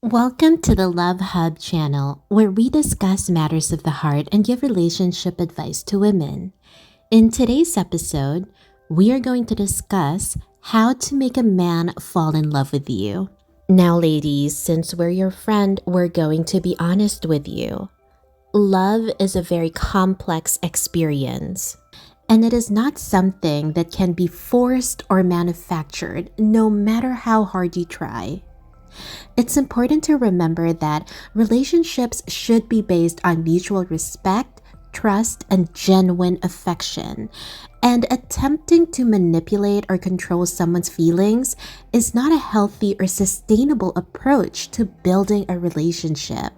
Welcome to the Love Hub channel, where we discuss matters of the heart and give relationship advice to women. In today's episode, we are going to discuss how to make a man fall in love with you. Now, ladies, since we're your friend, we're going to be honest with you. Love is a very complex experience, and it is not something that can be forced or manufactured, no matter how hard you try. It's important to remember that relationships should be based on mutual respect, trust, and genuine affection. And attempting to manipulate or control someone's feelings is not a healthy or sustainable approach to building a relationship.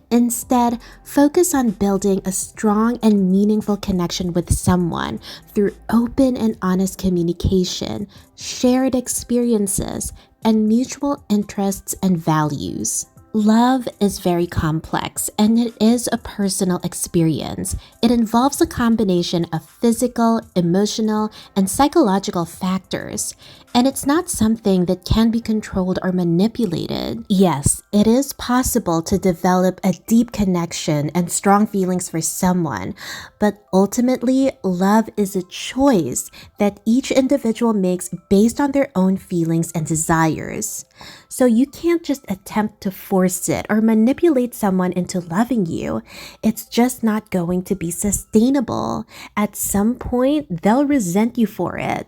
Instead, focus on building a strong and meaningful connection with someone through open and honest communication, shared experiences, and mutual interests and values. Love is very complex and it is a personal experience. It involves a combination of physical, emotional, and psychological factors, and it's not something that can be controlled or manipulated. Yes, it is possible to develop a deep connection and strong feelings for someone, but ultimately, love is a choice that each individual makes based on their own feelings and desires. So you can't just attempt to force it or manipulate someone into loving you. It's just not going to be sustainable. At some point, they'll resent you for it.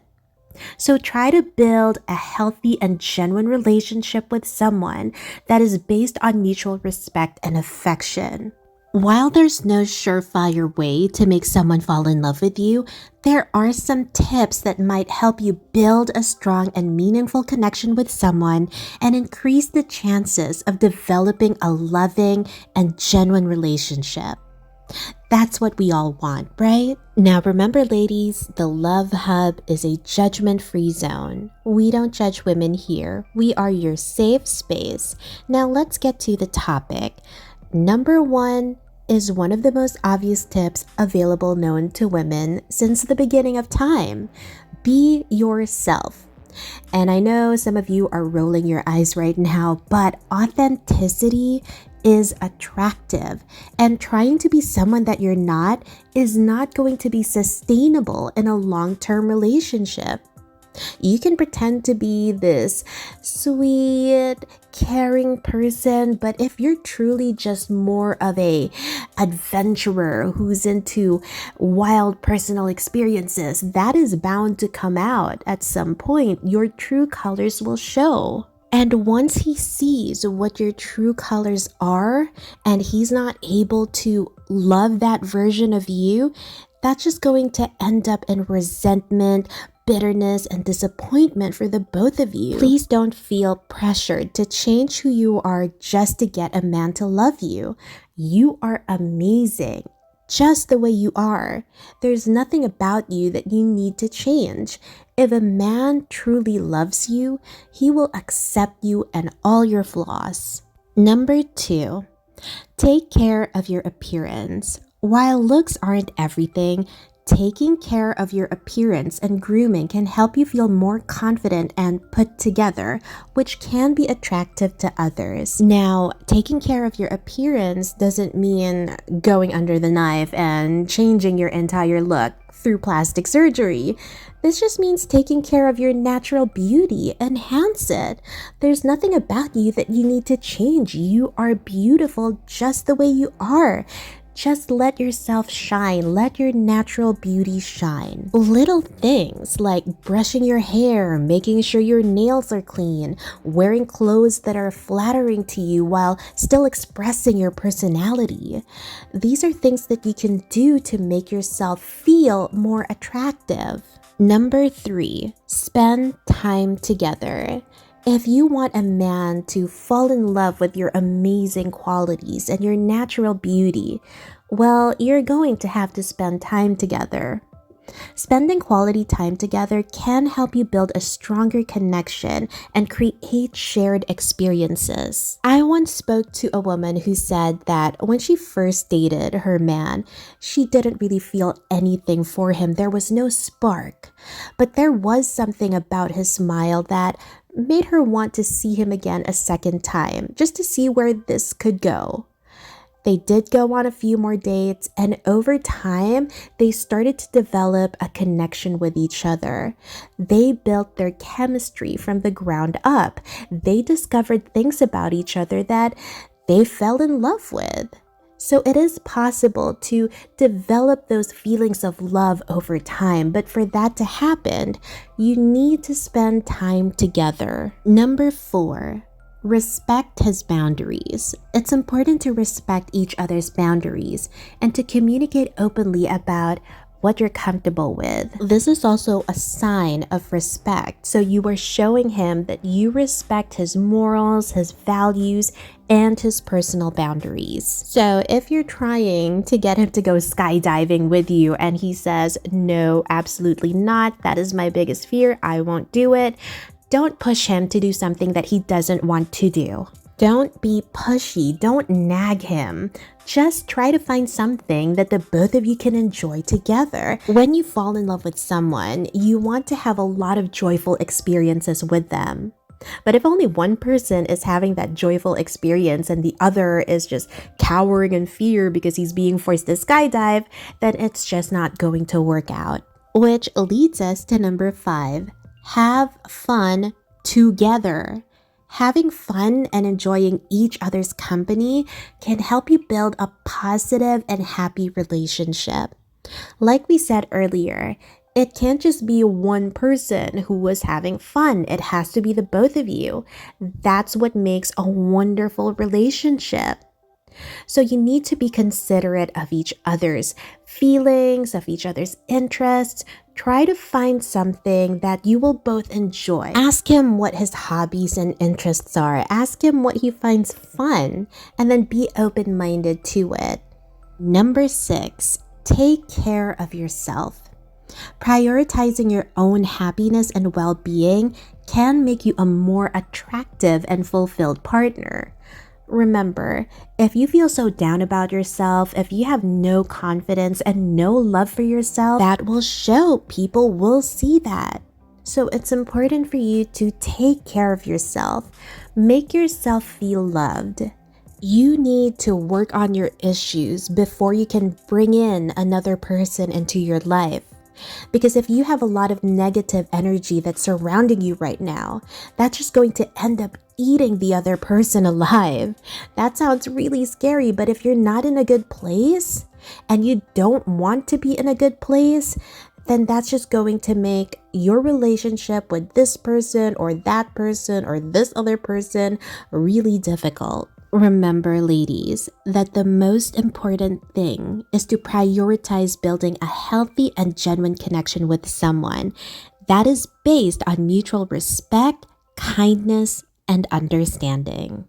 So try to build a healthy and genuine relationship with someone that is based on mutual respect and affection. While there's no surefire way to make someone fall in love with you, there are some tips that might help you build a strong and meaningful connection with someone and increase the chances of developing a loving and genuine relationship. That's what we all want, right? Now remember, ladies, the Love Hub is a judgment-free zone. We don't judge women here. We are your safe space. Now let's get to the topic. Number one is one of the most obvious tips available known to women since the beginning of time. Be yourself. And I know some of you are rolling your eyes right now, but authenticity is attractive, and trying to be someone that you're not is not going to be sustainable in a long-term relationship. You can pretend to be this sweet, caring person, but if you're truly just more of a adventurer who's into wild personal experiences, that is bound to come out at some point. Your true colors will show. And once he sees what your true colors are and he's not able to love that version of you, that's just going to end up in resentment, bitterness, and disappointment for the both of you. Please don't feel pressured to change who you are just to get a man to love you. You are amazing, just the way you are. There's nothing about you that you need to change. If a man truly loves you, he will accept you and all your flaws. Number two, take care of your appearance. While looks aren't everything, taking care of your appearance and grooming can help you feel more confident and put together, which can be attractive to others. Now, taking care of your appearance doesn't mean going under the knife and changing your entire look through plastic surgery. This just means taking care of your natural beauty. Enhance it. There's nothing about you that you need to change. You are beautiful just the way you are. Just let yourself shine. Let your natural beauty shine. Little things like brushing your hair, making sure your nails are clean, wearing clothes that are flattering to you while still expressing your personality. These are things that you can do to make yourself feel more attractive. Number three, spend time together. If you want a man to fall in love with your amazing qualities and your natural beauty, well, you're going to have to spend time together. Spending quality time together can help you build a stronger connection and create shared experiences. I once spoke to a woman who said that when she first dated her man, she didn't really feel anything for him. There was no spark. But there was something about his smile that made her want to see him again a second time, just to see where this could go. They did go on a few more dates, and over time, they started to develop a connection with each other. They built their chemistry from the ground up. They discovered things about each other that they fell in love with. So it is possible to develop those feelings of love over time, but for that to happen, you need to spend time together. Number 4. Respect his boundaries. It's important to respect each other's boundaries and to communicate openly about what you're comfortable with. This is also a sign of respect. So you are showing him that you respect his morals, his values, and his personal boundaries. So if you're trying to get him to go skydiving with you and he says, no, absolutely not, that is my biggest fear, I won't do it, don't push him to do something that he doesn't want to do. Don't be pushy. Don't nag him. Just try to find something that the both of you can enjoy together. When you fall in love with someone, you want to have a lot of joyful experiences with them. But if only one person is having that joyful experience and the other is just cowering in fear because he's being forced to skydive, then it's just not going to work out. Which leads us to number 5. Have fun together. Having fun and enjoying each other's company can help you build a positive and happy relationship. Like we said earlier, it can't just be one person who was having fun. It has to be the both of you. That's what makes a wonderful relationship. So you need to be considerate of each other's feelings, of each other's interests. Try to find something that you will both enjoy. Ask him what his hobbies and interests are. Ask him what he finds fun, and then be open-minded to it. Number 6, take care of yourself. Prioritizing your own happiness and well-being can make you a more attractive and fulfilled partner. Remember, if you feel so down about yourself, if you have no confidence and no love for yourself, that will show. People will see that. So it's important for you to take care of yourself. Make yourself feel loved. You need to work on your issues before you can bring in another person into your life. Because if you have a lot of negative energy that's surrounding you right now, that's just going to end up eating the other person alive. That sounds really scary, but if you're not in a good place and you don't want to be in a good place, then that's just going to make your relationship with this person or this other person really difficult. Remember, ladies, that the most important thing is to prioritize building a healthy and genuine connection with someone that is based on mutual respect, kindness, and understanding.